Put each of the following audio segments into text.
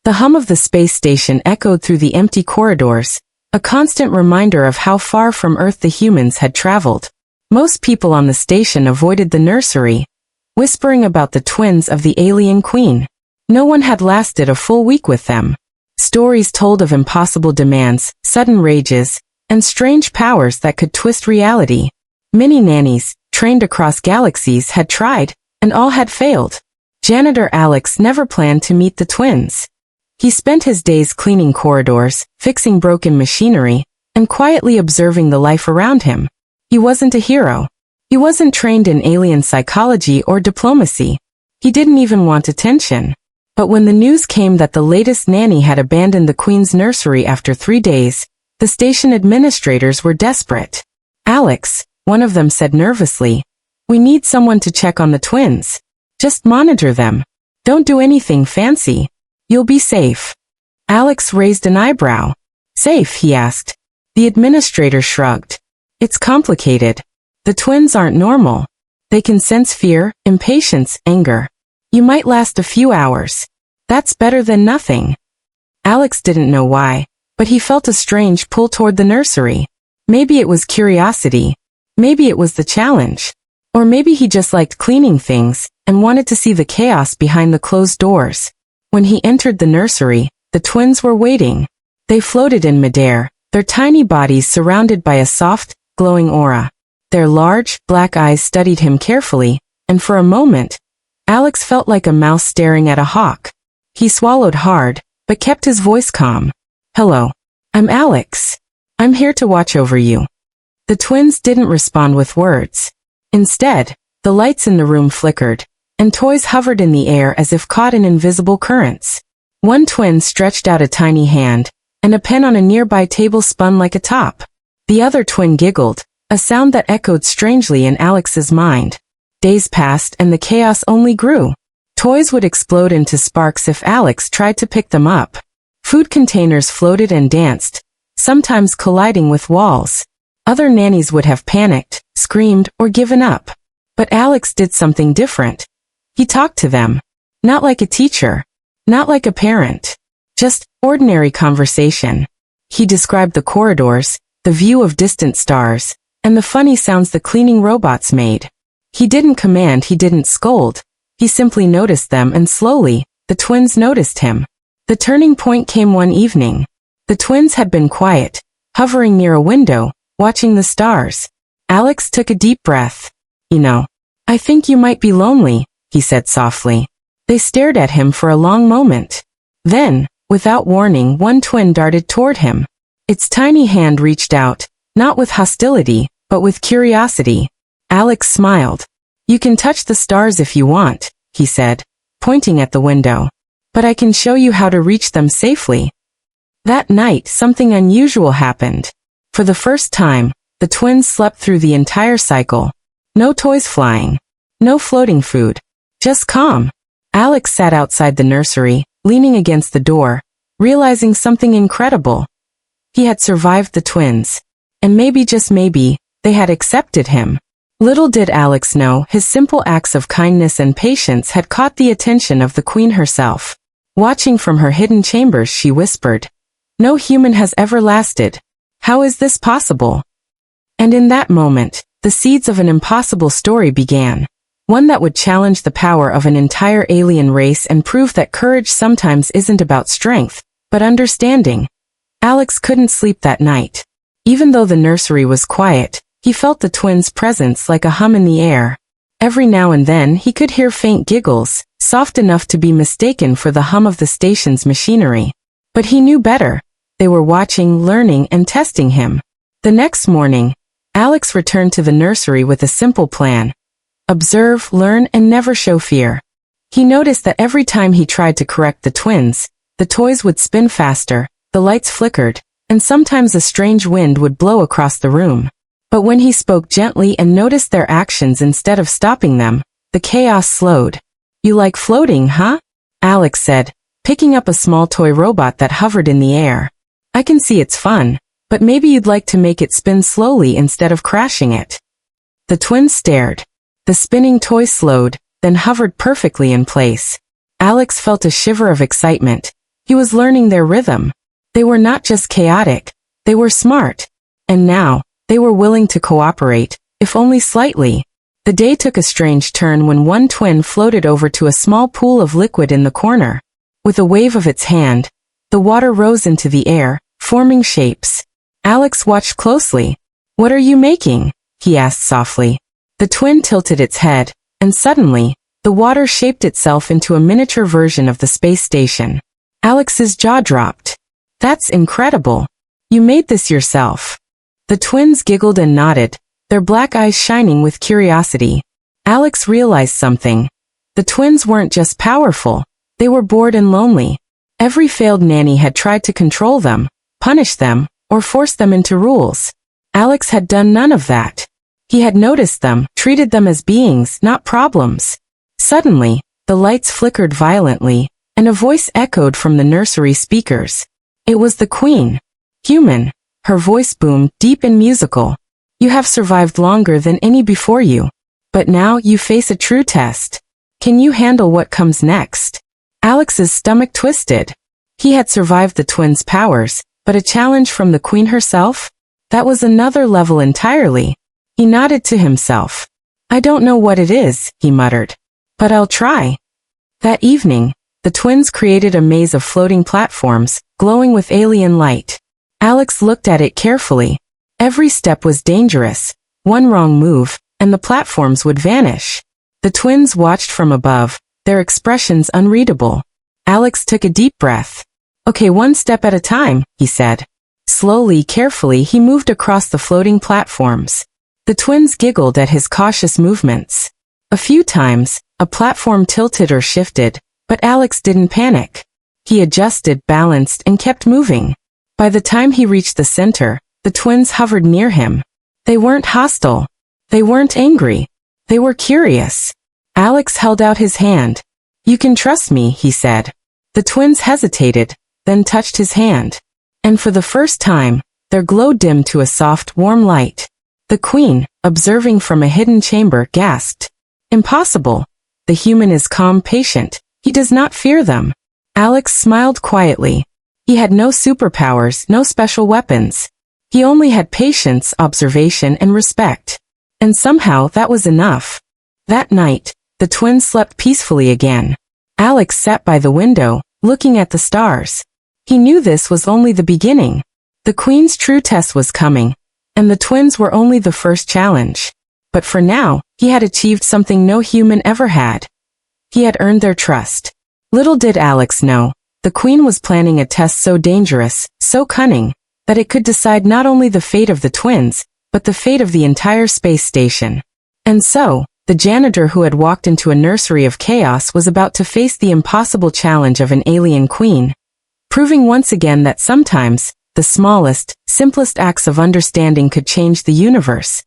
The hum of the space station echoed through the empty corridors, a constant reminder of how far from Earth the humans had traveled. Most people on the station avoided the nursery, whispering about the twins of the alien queen. No one had lasted a full week with them. Stories told of impossible demands, sudden rages, and strange powers that could twist reality. Many nannies, trained across galaxies, had tried, and all had failed. Janitor Alex never planned to meet the twins. He spent his days cleaning corridors, fixing broken machinery, and quietly observing the life around him. He wasn't a hero. He wasn't trained in alien psychology or diplomacy. He didn't even want attention. But when the news came that the latest nanny had abandoned the Queen's nursery after 3 days, the station administrators were desperate. "Alex," one of them said nervously, "we need someone to check on the twins. Just monitor them. Don't do anything fancy. You'll be safe." Alex raised an eyebrow. "Safe?" he asked. The administrator shrugged. "It's complicated. The twins aren't normal. They can sense fear, impatience, anger. You might last a few hours. That's better than nothing." Alex didn't know why, but he felt a strange pull toward the nursery. Maybe it was curiosity. Maybe it was the challenge. Or maybe he just liked cleaning things and wanted to see the chaos behind the closed doors. When he entered the nursery, the twins were waiting. They floated in midair, their tiny bodies surrounded by a soft, glowing aura. Their large, black eyes studied him carefully, and for a moment, Alex felt like a mouse staring at a hawk. He swallowed hard, but kept his voice calm. "Hello. I'm Alex. I'm here to watch over you." The twins didn't respond with words. Instead, the lights in the room flickered, and toys hovered in the air as if caught in invisible currents. One twin stretched out a tiny hand, and a pen on a nearby table spun like a top. The other twin giggled, a sound that echoed strangely in Alex's mind. Days passed and the chaos only grew. Toys would explode into sparks if Alex tried to pick them up. Food containers floated and danced, sometimes colliding with walls. Other nannies would have panicked, screamed, or given up. But Alex did something different. He talked to them. Not like a teacher. Not like a parent. Just ordinary conversation. He described the corridors, the view of distant stars, and the funny sounds the cleaning robots made. He didn't command, he didn't scold. He simply noticed them, and slowly, the twins noticed him. The turning point came one evening. The twins had been quiet, hovering near a window, watching the stars. Alex took a deep breath. "You know, I think you might be lonely," he said softly. They stared at him for a long moment. Then, without warning, one twin darted toward him. Its tiny hand reached out, not with hostility, but with curiosity. Alex smiled. "You can touch the stars if you want," he said, pointing at the window. "But I can show you how to reach them safely." That night, something unusual happened. For the first time, the twins slept through the entire cycle. No toys flying. No floating food. Just calm. Alex sat outside the nursery, leaning against the door, realizing something incredible. He had survived the twins. And maybe, just maybe, they had accepted him. Little did Alex know, his simple acts of kindness and patience had caught the attention of the Queen herself. Watching from her hidden chambers, she whispered, "No human has ever lasted. How is this possible?" And in that moment, the seeds of an impossible story began. One that would challenge the power of an entire alien race and prove that courage sometimes isn't about strength, but understanding. Alex couldn't sleep that night. Even though the nursery was quiet, he felt the twins' presence like a hum in the air. Every now and then he could hear faint giggles, soft enough to be mistaken for the hum of the station's machinery. But he knew better. They were watching, learning, and testing him. The next morning, Alex returned to the nursery with a simple plan. Observe, learn, and never show fear. He noticed that every time he tried to correct the twins, the toys would spin faster, the lights flickered, and sometimes a strange wind would blow across the room. But when he spoke gently and noticed their actions instead of stopping them, the chaos slowed. "You like floating, huh?" Alex said, picking up a small toy robot that hovered in the air. "I can see it's fun, but maybe you'd like to make it spin slowly instead of crashing it." The twins stared. The spinning toy slowed, then hovered perfectly in place. Alex felt a shiver of excitement. He was learning their rhythm. They were not just chaotic, they were smart. And now, they were willing to cooperate, if only slightly. The day took a strange turn when one twin floated over to a small pool of liquid in the corner. With a wave of its hand, the water rose into the air, forming shapes. Alex watched closely. "What are you making?" he asked softly. The twin tilted its head, and suddenly, the water shaped itself into a miniature version of the space station. Alex's jaw dropped. "That's incredible. You made this yourself." The twins giggled and nodded, their black eyes shining with curiosity. Alex realized something. The twins weren't just powerful, they were bored and lonely. Every failed nanny had tried to control them, punish them, or force them into rules. Alex had done none of that. He had noticed them, treated them as beings, not problems. Suddenly, the lights flickered violently, and a voice echoed from the nursery speakers. It was the queen. "Human," her voice boomed, deep and musical. "You have survived longer than any before you. But now you face a true test. Can you handle what comes next?" Alex's stomach twisted. He had survived the twins' powers, but a challenge from the queen herself? That was another level entirely. He nodded to himself. "I don't know what it is," he muttered. "But I'll try." That evening, the twins created a maze of floating platforms, glowing with alien light. Alex looked at it carefully. Every step was dangerous. One wrong move, and the platforms would vanish. The twins watched from above, their expressions unreadable. Alex took a deep breath. "Okay, one step at a time," he said. Slowly, carefully, he moved across the floating platforms. The twins giggled at his cautious movements. A few times, a platform tilted or shifted, but Alex didn't panic. He adjusted, balanced, and kept moving. By the time he reached the center, the twins hovered near him. They weren't hostile. They weren't angry. They were curious. Alex held out his hand. "You can trust me," he said. The twins hesitated, then touched his hand. And for the first time, their glow dimmed to a soft, warm light. The queen, observing from a hidden chamber, gasped. "Impossible. The human is calm, patient. He does not fear them." Alex smiled quietly. He had no superpowers, no special weapons. He only had patience, observation, and respect. And somehow that was enough. That night, the twins slept peacefully again. Alex sat by the window, looking at the stars. He knew this was only the beginning. The queen's true test was coming, and the twins were only the first challenge. But for now, he had achieved something no human ever had. He had earned their trust. Little did Alex know, the queen was planning a test so dangerous, so cunning, that it could decide not only the fate of the twins, but the fate of the entire space station. And so, the janitor who had walked into a nursery of chaos was about to face the impossible challenge of an alien queen, proving once again that sometimes, the smallest, simplest acts of understanding could change the universe.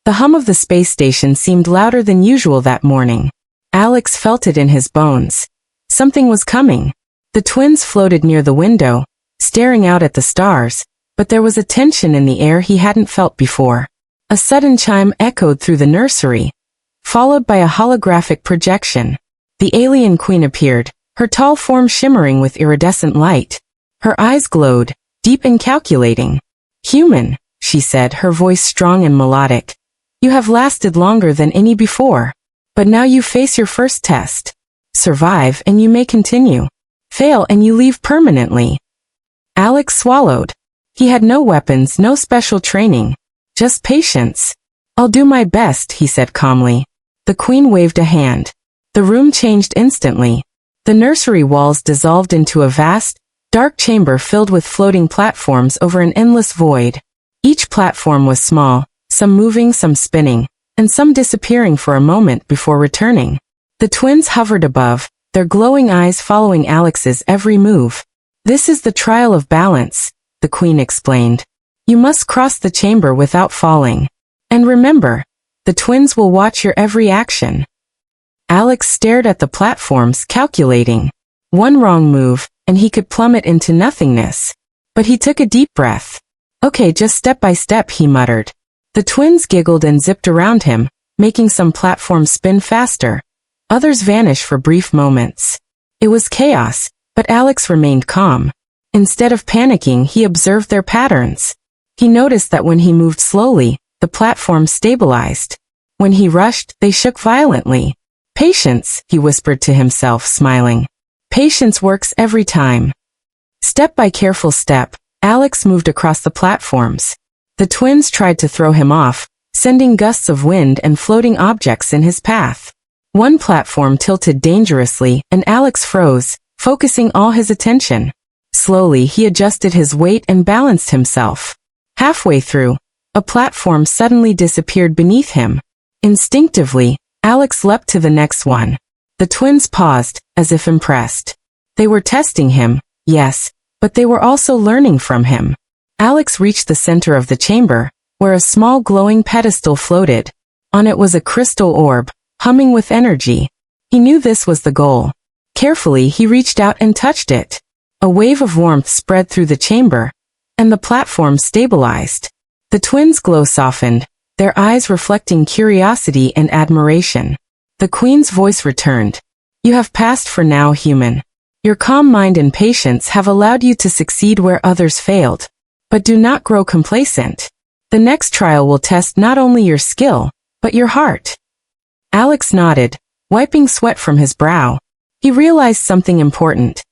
The hum of the space station seemed louder than usual that morning. Alex felt it in his bones. Something was coming. The twins floated near the window, staring out at the stars, but there was a tension in the air he hadn't felt before. A sudden chime echoed through the nursery, followed by a holographic projection. The alien queen appeared, her tall form shimmering with iridescent light. Her eyes glowed, deep and calculating. "Human," she said, her voice strong and melodic. "You have lasted longer than any before. But now you face your first test. Survive and you may continue. Fail and you leave permanently." Alex swallowed. He had no weapons, no special training. Just patience. "I'll do my best," he said calmly. The queen waved a hand. The room changed instantly. The nursery walls dissolved into a vast, dark chamber filled with floating platforms over an endless void. Each platform was small, some moving, some spinning, and some disappearing for a moment before returning. The twins hovered above, their glowing eyes following Alex's every move. "This is the trial of balance," the queen explained. "You must cross the chamber without falling. And remember, the twins will watch your every action." Alex stared at the platforms, calculating. One wrong move, and he could plummet into nothingness. But he took a deep breath. "Okay, just step by step," he muttered. The twins giggled and zipped around him, making some platforms spin faster. Others vanish for brief moments. It was chaos, But Alex remained calm. Instead of panicking, he observed their patterns. He noticed that when he moved slowly, the platform stabilized. When he rushed, they shook violently. Patience, he whispered to himself, smiling. Patience works every time. Step by careful step, Alex moved across the platforms. The twins tried to throw him off, sending gusts of wind and floating objects in his path. One platform tilted dangerously, and Alex froze, focusing all his attention. Slowly, he adjusted his weight and balanced himself. Halfway through, a platform suddenly disappeared beneath him. Instinctively, Alex leapt to the next one. The twins paused, as if impressed. They were testing him, yes, but they were also learning from him. Alex reached the center of the chamber, where a small glowing pedestal floated. On it was a crystal orb, humming with energy. He knew this was the goal. Carefully, he reached out and touched it. A wave of warmth spread through the chamber, and the platform stabilized. The twins' glow softened, their eyes reflecting curiosity and admiration. The queen's voice returned. You have passed for now, human. Your calm mind and patience have allowed you to succeed where others failed. But do not grow complacent. The next trial will test not only your skill, but your heart. Alex nodded, wiping sweat from his brow. He realized something important.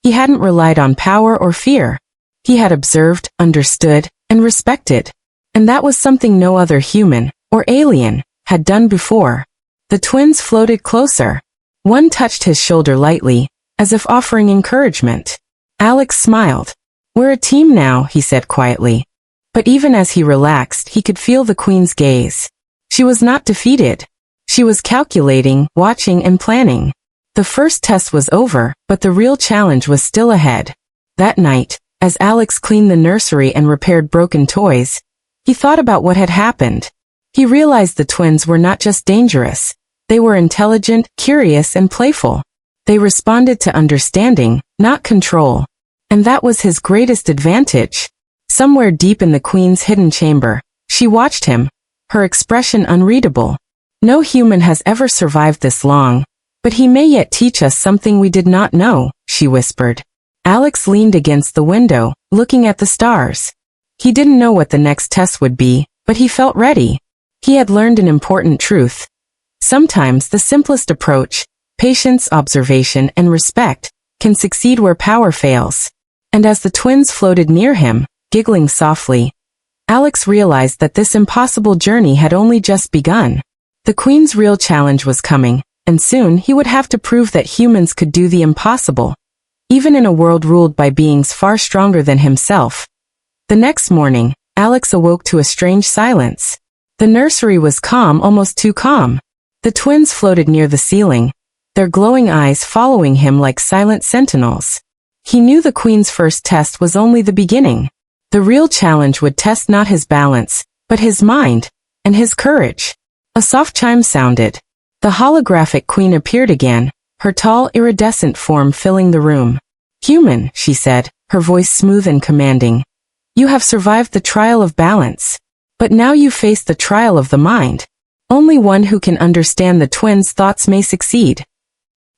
He hadn't relied on power or fear. He had observed, understood, and respected. And that was something no other human, or alien, had done before. The twins floated closer. One touched his shoulder lightly, as if offering encouragement. Alex smiled. We're a team now, he said quietly. But even as he relaxed, he could feel the queen's gaze. She was not defeated. She was calculating, watching, and planning. The first test was over, but the real challenge was still ahead. That night, as Alex cleaned the nursery and repaired broken toys, he thought about what had happened. He realized the twins were not just dangerous. They were intelligent, curious, and playful. They responded to understanding, not control. And that was his greatest advantage. Somewhere deep in the queen's hidden chamber, she watched him, her expression unreadable. No human has ever survived this long, but he may yet teach us something we did not know, she whispered. Alex leaned against the window, looking at the stars. He didn't know what the next test would be, but he felt ready. He had learned an important truth. Sometimes the simplest approach, patience, observation, and respect, can succeed where power fails. And as the twins floated near him, giggling softly, Alex realized that this impossible journey had only just begun. The queen's real challenge was coming, and soon he would have to prove that humans could do the impossible, even in a world ruled by beings far stronger than himself. The next morning, Alex awoke to a strange silence. The nursery was calm, almost too calm. The twins floated near the ceiling, their glowing eyes following him like silent sentinels. He knew the queen's first test was only the beginning. The real challenge would test not his balance, but his mind, and his courage. A soft chime sounded. The holographic queen appeared again, her tall, iridescent form filling the room. Human, she said, her voice smooth and commanding. You have survived the trial of balance. But now you face the trial of the mind. Only one who can understand the twins' thoughts may succeed.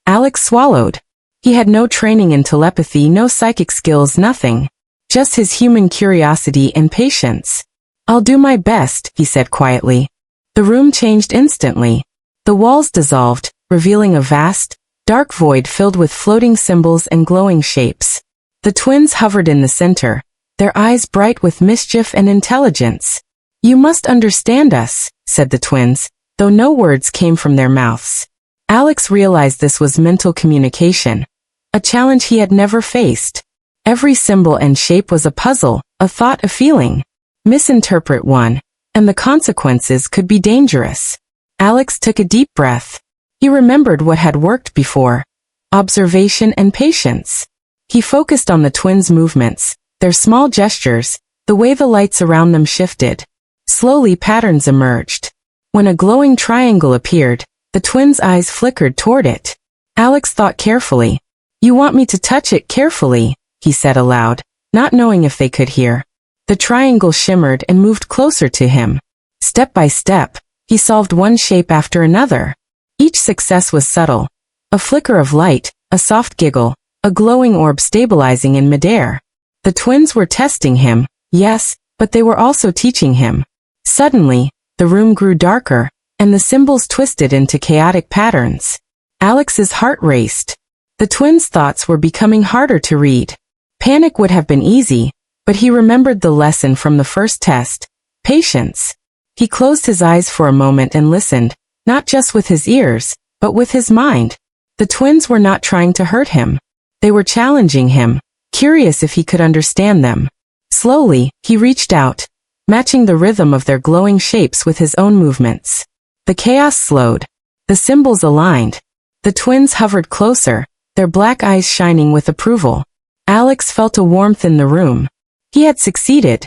Alex swallowed. He had no training in telepathy, no psychic skills, nothing. Just his human curiosity and patience. I'll do my best, he said quietly. The room changed instantly. The walls dissolved, revealing a vast, dark void filled with floating symbols and glowing shapes. The twins hovered in the center, their eyes bright with mischief and intelligence. You must understand us, said the twins, though no words came from their mouths. Alex realized this was mental communication, a challenge he had never faced. Every symbol and shape was a puzzle, a thought, a feeling. Misinterpret one, and the consequences could be dangerous. Alex took a deep breath. He remembered what had worked before: observation and patience. He focused on the twins' movements, their small gestures, the way the lights around them shifted. Slowly patterns emerged. When a glowing triangle appeared, the twins' eyes flickered toward it. Alex thought carefully. You want me to touch it carefully, he said aloud, not knowing if they could hear. The triangle shimmered and moved closer to him. Step by step, he solved one shape after another. Each success was subtle. A flicker of light, a soft giggle, a glowing orb stabilizing in midair. The twins were testing him, yes, but they were also teaching him. Suddenly, the room grew darker, and the symbols twisted into chaotic patterns. Alex's heart raced. The twins' thoughts were becoming harder to read. Panic would have been easy, but he remembered the lesson from the first test: patience. He closed his eyes for a moment and listened, not just with his ears, but with his mind. The twins were not trying to hurt him. They were challenging him, curious if he could understand them. Slowly, he reached out, matching the rhythm of their glowing shapes with his own movements. The chaos slowed. The symbols aligned. The twins hovered closer, their black eyes shining with approval. Alex felt a warmth in the room. He had succeeded.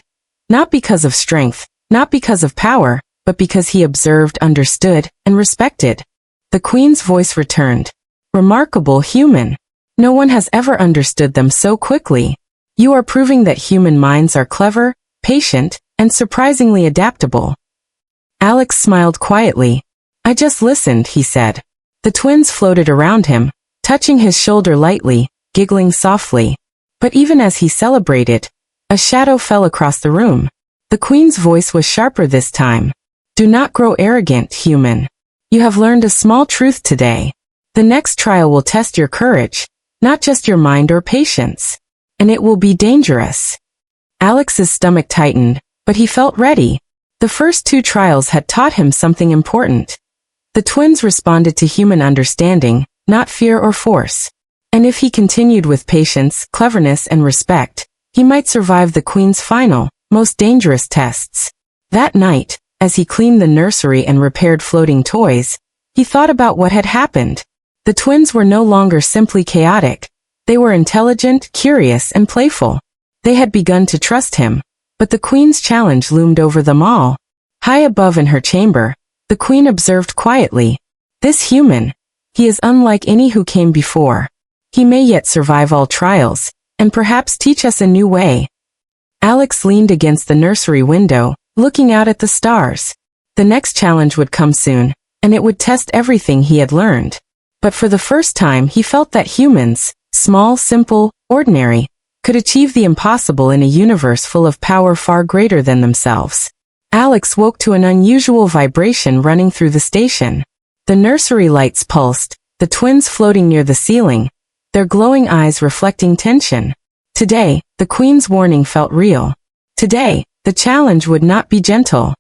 Not because of strength, not because of power, but because he observed, understood, and respected. The Queen's voice returned. Remarkable human. No one has ever understood them so quickly. You are proving that human minds are clever, patient, and surprisingly adaptable. Alex smiled quietly. I just listened, he said. The twins floated around him, touching his shoulder lightly, giggling softly. But even as he celebrated, a shadow fell across the room. The Queen's voice was sharper this time. Do not grow arrogant, human. You have learned a small truth today. The next trial will test your courage, not just your mind or patience. And it will be dangerous. Alex's stomach tightened, but he felt ready. The first 2 trials had taught him something important. The twins responded to human understanding, not fear or force. And if he continued with patience, cleverness, and respect, he might survive the Queen's final, most dangerous tests. That night, as he cleaned the nursery and repaired floating toys, he thought about what had happened. The twins were no longer simply chaotic. They were intelligent, curious, and playful. They had begun to trust him, but the Queen's challenge loomed over them all. High above in her chamber, the Queen observed quietly. This human, he is unlike any who came before. He may yet survive all trials, and perhaps teach us a new way. Alex leaned against the nursery window, looking out at the stars. The next challenge would come soon, and it would test everything he had learned. But for the first time he felt that humans, small, simple, ordinary, could achieve the impossible in a universe full of power far greater than themselves. Alex woke to an unusual vibration running through the station. The nursery lights pulsed, the twins floating near the ceiling, their glowing eyes reflecting tension. Today, the Queen's warning felt real. Today, the challenge would not be gentle.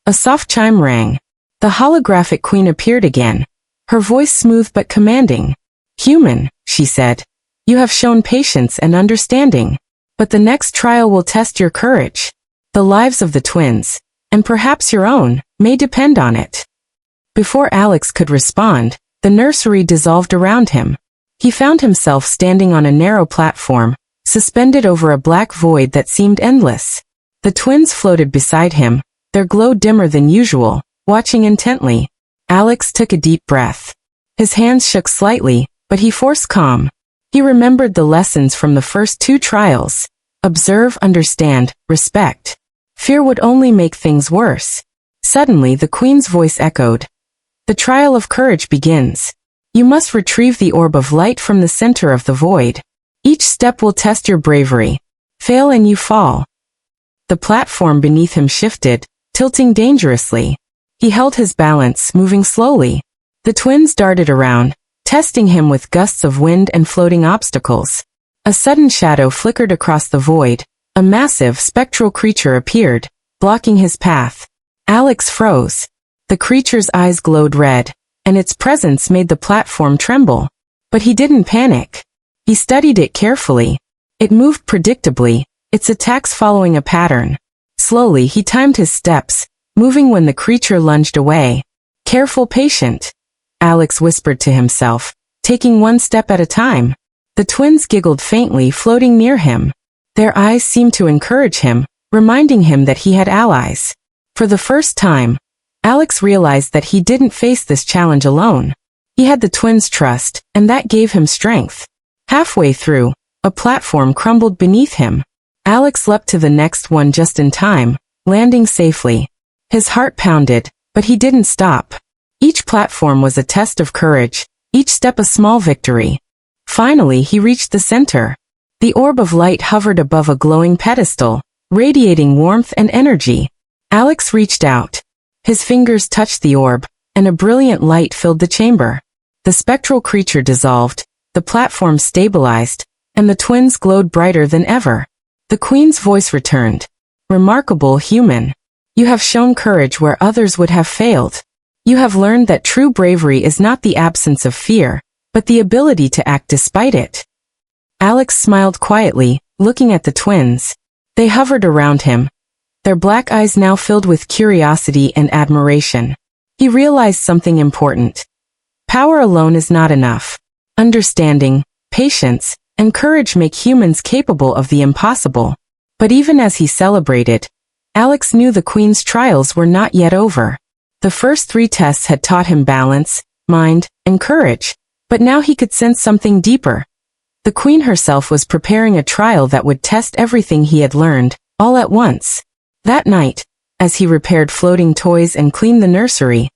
A soft chime rang. The holographic Queen appeared again, her voice smooth but commanding. Human, she said, you have shown patience and understanding. But the next trial will test your courage. The lives of the twins, and perhaps your own, may depend on it. Before Alex could respond, the nursery dissolved around him. He found himself standing on a narrow platform, suspended over a black void that seemed endless. The twins floated beside him, their glow dimmer than usual, watching intently. Alex took a deep breath. His hands shook slightly, but he forced calm. He remembered the lessons from the first 2 trials. Observe, understand, respect. Fear would only make things worse. Suddenly the Queen's voice echoed. The trial of courage begins. You must retrieve the orb of light from the center of the void. Each step will test your bravery. Fail and you fall. The platform beneath him shifted, tilting dangerously. He held his balance, moving slowly. The twins darted around, testing him with gusts of wind and floating obstacles. A sudden shadow flickered across the void. A massive, spectral creature appeared, blocking his path. Alex froze. The creature's eyes glowed red, and its presence made the platform tremble. But he didn't panic. He studied it carefully. It moved predictably, its attacks following a pattern. Slowly he timed his steps, moving when the creature lunged away. Careful, patient, Alex whispered to himself, taking one step at a time. The twins giggled faintly, floating near him. Their eyes seemed to encourage him, reminding him that he had allies. For the first time, Alex realized that he didn't face this challenge alone. He had the twins' trust, and that gave him strength. Halfway through, a platform crumbled beneath him. Alex leapt to the next one just in time, landing safely. His heart pounded, but he didn't stop. Each platform was a test of courage, each step a small victory. Finally, he reached the center. The orb of light hovered above a glowing pedestal, radiating warmth and energy. Alex reached out. His fingers touched the orb, and a brilliant light filled the chamber. The spectral creature dissolved, the platform stabilized, and the twins glowed brighter than ever. The queen's voice returned. Remarkable human. You have shown courage where others would have failed. You have learned that true bravery is not the absence of fear, but the ability to act despite it. Alex smiled quietly, looking at the twins. They hovered around him, their black eyes now filled with curiosity and admiration. He realized something important. Power alone is not enough. Understanding, patience, and courage make humans capable of the impossible. But even as he celebrated, Alex knew the Queen's trials were not yet over. The first 3 tests had taught him balance, mind, and courage, but now he could sense something deeper. The Queen herself was preparing a trial that would test everything he had learned, all at once. That night, as he repaired floating toys and cleaned the nursery,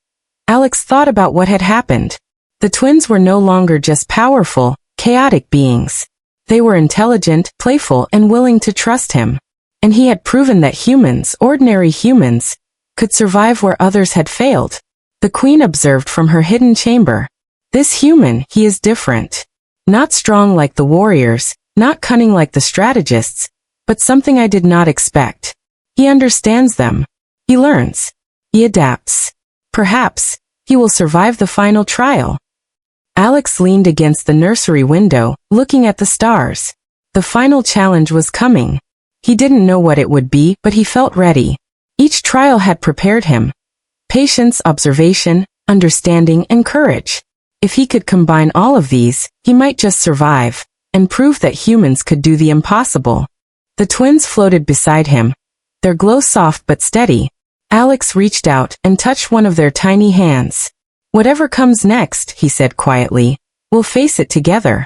Alex thought about what had happened. The twins were no longer just powerful, chaotic beings. They were intelligent, playful, and willing to trust him. And he had proven that humans, ordinary humans, could survive where others had failed. The Queen observed from her hidden chamber. This human, he is different. Not strong like the warriors, not cunning like the strategists, but something I did not expect. He understands them. He learns. He adapts. Perhaps, he will survive the final trial. Alex leaned against the nursery window, looking at the stars. The final challenge was coming. He didn't know what it would be, but he felt ready. Each trial had prepared him. Patience, observation, understanding, and courage. If he could combine all of these, he might just survive, and prove that humans could do the impossible. The twins floated beside him, their glow soft but steady. Alex reached out and touched one of their tiny hands. Whatever comes next, he said quietly, we'll face it together.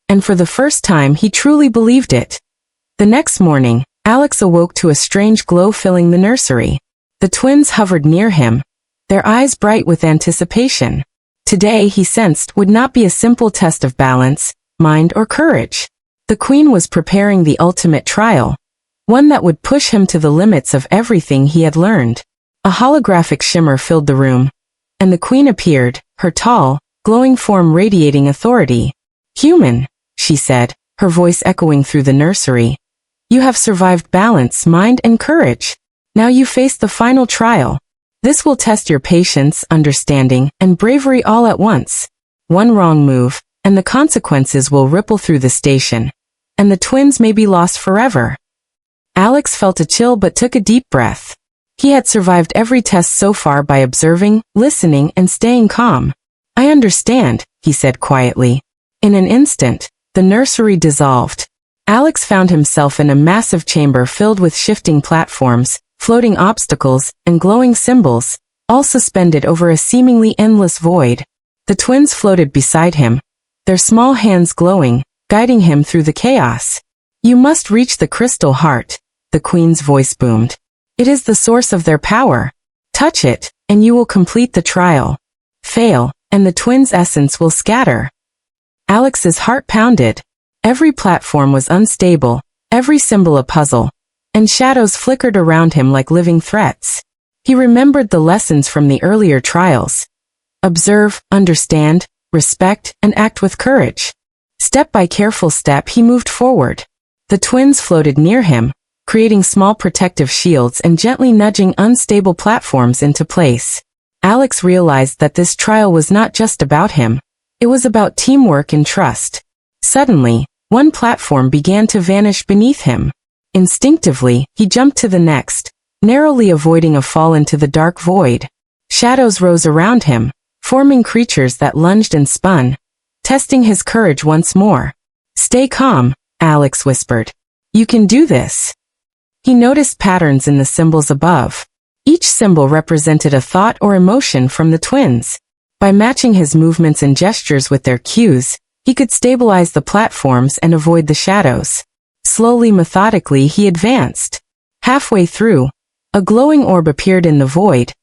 And for the first time he truly believed it. The next morning, Alex awoke to a strange glow filling the nursery. The twins hovered near him, their eyes bright with anticipation. Today, he sensed, would not be a simple test of balance, mind, or courage. The Queen was preparing the ultimate trial, one that would push him to the limits of everything he had learned. A holographic shimmer filled the room, and the Queen appeared, her tall, glowing form radiating authority. Human, she said, her voice echoing through the nursery. You have survived balance, mind, and courage. Now you face the final trial. This will test your patience, understanding, and bravery all at once. One wrong move, and the consequences will ripple through the station, and the twins may be lost forever. Alex felt a chill but took a deep breath. He had survived every test so far by observing, listening, and staying calm. I understand, he said quietly. In an instant, the nursery dissolved. Alex found himself in a massive chamber filled with shifting platforms, floating obstacles, and glowing symbols, all suspended over a seemingly endless void. The twins floated beside him, their small hands glowing, guiding him through the chaos. You must reach the crystal heart, the Queen's voice boomed. It is the source of their power. Touch it, and you will complete the trial. Fail, and the twins' essence will scatter. Alex's heart pounded. Every platform was unstable, every symbol a puzzle, and shadows flickered around him like living threats. He remembered the lessons from the earlier trials. Observe, understand, respect, and act with courage. Step by careful step he moved forward. The twins floated near him, creating small protective shields and gently nudging unstable platforms into place. Alex realized that this trial was not just about him. It was about teamwork and trust. Suddenly, one platform began to vanish beneath him. Instinctively, he jumped to the next, narrowly avoiding a fall into the dark void. Shadows rose around him, forming creatures that lunged and spun, testing his courage once more. Stay calm, Alex whispered. You can do this. He noticed patterns in the symbols above. Each symbol represented a thought or emotion from the twins. By matching his movements and gestures with their cues, he could stabilize the platforms and avoid the shadows. Slowly, methodically, he advanced. Halfway through, a glowing orb appeared in the void,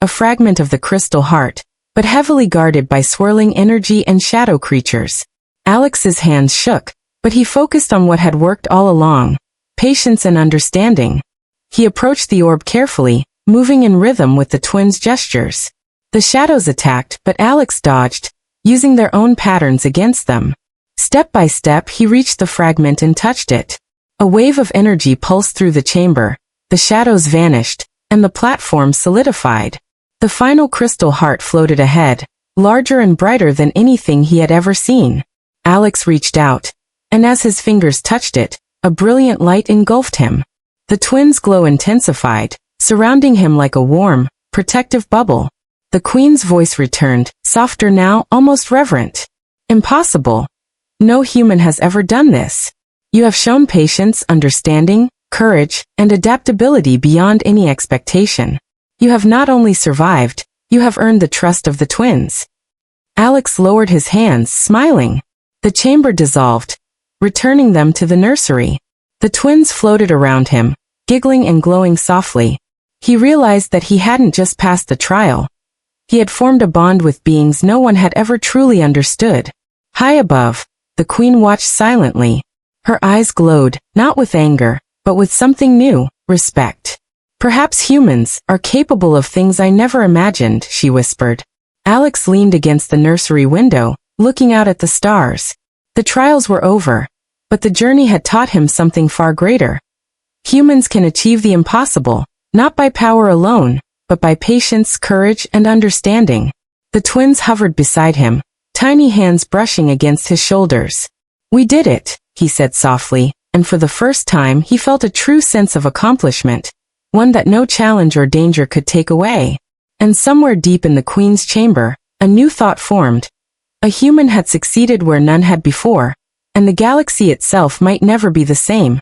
a fragment of the crystal heart, but heavily guarded by swirling energy and shadow creatures. Alex's hands shook, but he focused on what had worked all along: patience and understanding. He approached the orb carefully, moving in rhythm with the twins' gestures. The shadows attacked, but Alex dodged, using their own patterns against them. Step by step he reached the fragment and touched it. A wave of energy pulsed through the chamber, the shadows vanished, and the platform solidified. The final crystal heart floated ahead, larger and brighter than anything he had ever seen. Alex reached out, and as his fingers touched it, a brilliant light engulfed him. The twins' glow intensified, surrounding him like a warm, protective bubble. The queen's voice returned, softer now, almost reverent. Impossible. No human has ever done this. You have shown patience, understanding, courage, and adaptability beyond any expectation. You have not only survived, you have earned the trust of the twins. Alex lowered his hands, smiling. The chamber dissolved, returning them to the nursery. The twins floated around him, giggling and glowing softly. He realized that he hadn't just passed the trial. He had formed a bond with beings no one had ever truly understood. High above, the queen watched silently. Her eyes glowed, not with anger, but with something new: respect. Perhaps humans are capable of things I never imagined, she whispered. Alex leaned against the nursery window, looking out at the stars. The trials were over, but the journey had taught him something far greater. Humans can achieve the impossible, not by power alone, but by patience, courage, and understanding. The twins hovered beside him, tiny hands brushing against his shoulders. We did it, he said softly, and for the first time he felt a true sense of accomplishment, one that no challenge or danger could take away. And somewhere deep in the queen's chamber, a new thought formed. A human had succeeded where none had before, and the galaxy itself might never be the same.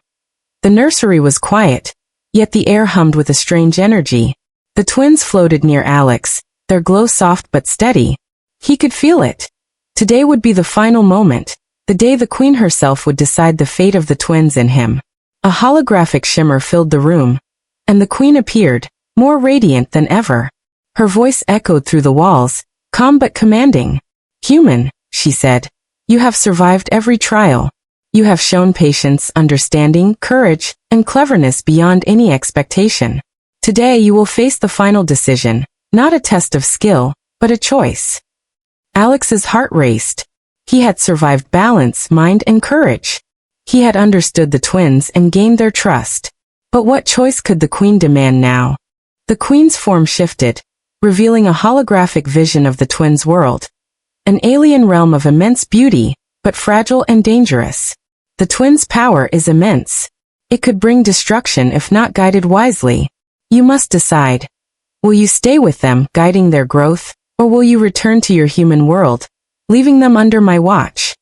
The nursery was quiet, yet the air hummed with a strange energy. The twins floated near Alex, their glow soft but steady. He could feel it. Today would be the final moment, the day the queen herself would decide the fate of the twins and him. A holographic shimmer filled the room, and the queen appeared, more radiant than ever. Her voice echoed through the walls, calm but commanding. Human, she said, you have survived every trial. You have shown patience, understanding, courage, and cleverness beyond any expectation. Today you will face the final decision, not a test of skill, but a choice. Alex's heart raced. He had survived balance, mind, and courage. He had understood the twins and gained their trust. But what choice could the queen demand now? The queen's form shifted, revealing a holographic vision of the twins' world. An alien realm of immense beauty, but fragile and dangerous. The twins' power is immense. It could bring destruction if not guided wisely. You must decide. Will you stay with them, guiding their growth, or will you return to your human world, leaving them under my watch?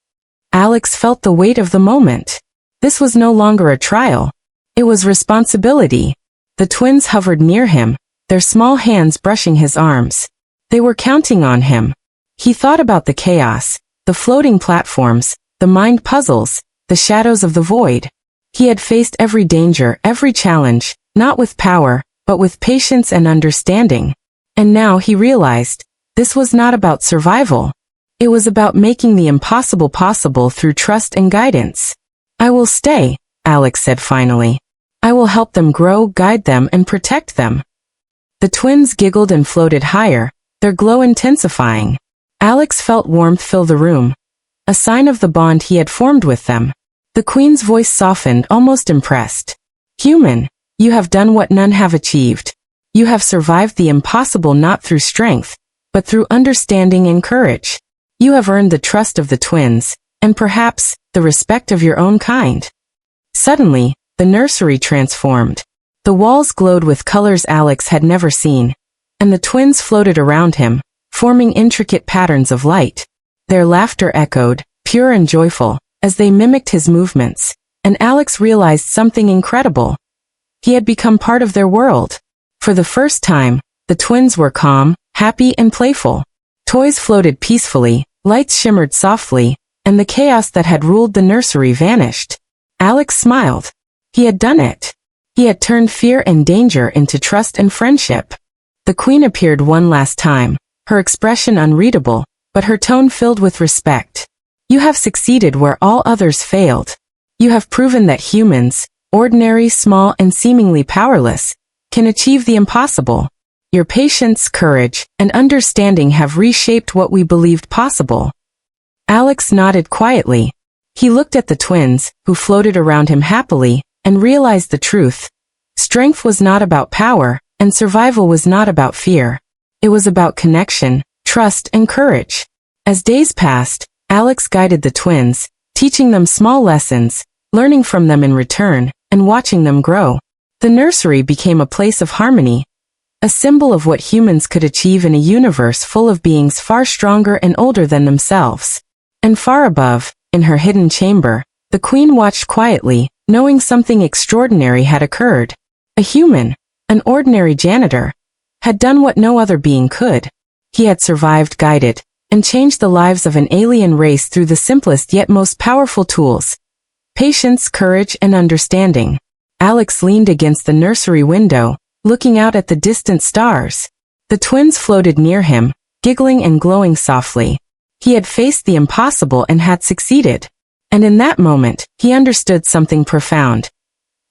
Alex felt the weight of the moment. This was no longer a trial. It was responsibility. The twins hovered near him, their small hands brushing his arms. They were counting on him. He thought about the chaos, the floating platforms, the mind puzzles, the shadows of the void. He had faced every danger, every challenge, not with power, but with patience and understanding. And now he realized, this was not about survival. It was about making the impossible possible through trust and guidance. I will stay, Alex said finally. I will help them grow, guide them, and protect them. The twins giggled and floated higher, their glow intensifying. Alex felt warmth fill the room, a sign of the bond he had formed with them. The queen's voice softened, almost impressed. Human, you have done what none have achieved. You have survived the impossible not through strength, but through understanding and courage. You have earned the trust of the twins, and perhaps, the respect of your own kind. Suddenly, the nursery transformed. The walls glowed with colors Alex had never seen, and the twins floated around him, forming intricate patterns of light. Their laughter echoed, pure and joyful, as they mimicked his movements, and Alex realized something incredible. He had become part of their world. For the first time, the twins were calm, happy, and playful. Toys floated peacefully, lights shimmered softly, and the chaos that had ruled the nursery vanished. Alex smiled. He had done it. He had turned fear and danger into trust and friendship. The queen appeared one last time, her expression unreadable, but her tone filled with respect. You have succeeded where all others failed. You have proven that humans, ordinary, small, and seemingly powerless, can achieve the impossible. Your patience, courage, and understanding have reshaped what we believed possible." Alex nodded quietly. He looked at the twins, who floated around him happily, and realized the truth. Strength was not about power, and survival was not about fear. It was about connection, trust, and courage. As days passed, Alex guided the twins, teaching them small lessons, learning from them in return, and watching them grow. The nursery became a place of harmony, a symbol of what humans could achieve in a universe full of beings far stronger and older than themselves. And far above, in her hidden chamber, the queen watched quietly, knowing something extraordinary had occurred. A human, an ordinary janitor, had done what no other being could. He had survived, guided, and changed the lives of an alien race through the simplest yet most powerful tools: patience, courage, and understanding. Alex leaned against the nursery window, looking out at the distant stars. The twins floated near him, giggling and glowing softly. He had faced the impossible and had succeeded. And in that moment, he understood something profound.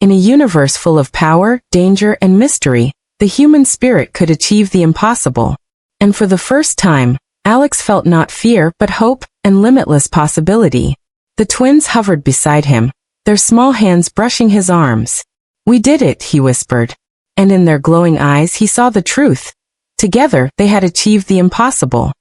In a universe full of power, danger, and mystery, the human spirit could achieve the impossible. And for the first time, Alex felt not fear but hope and limitless possibility. The twins hovered beside him, their small hands brushing his arms. "We did it," he whispered. And in their glowing eyes he saw the truth. Together, they had achieved the impossible.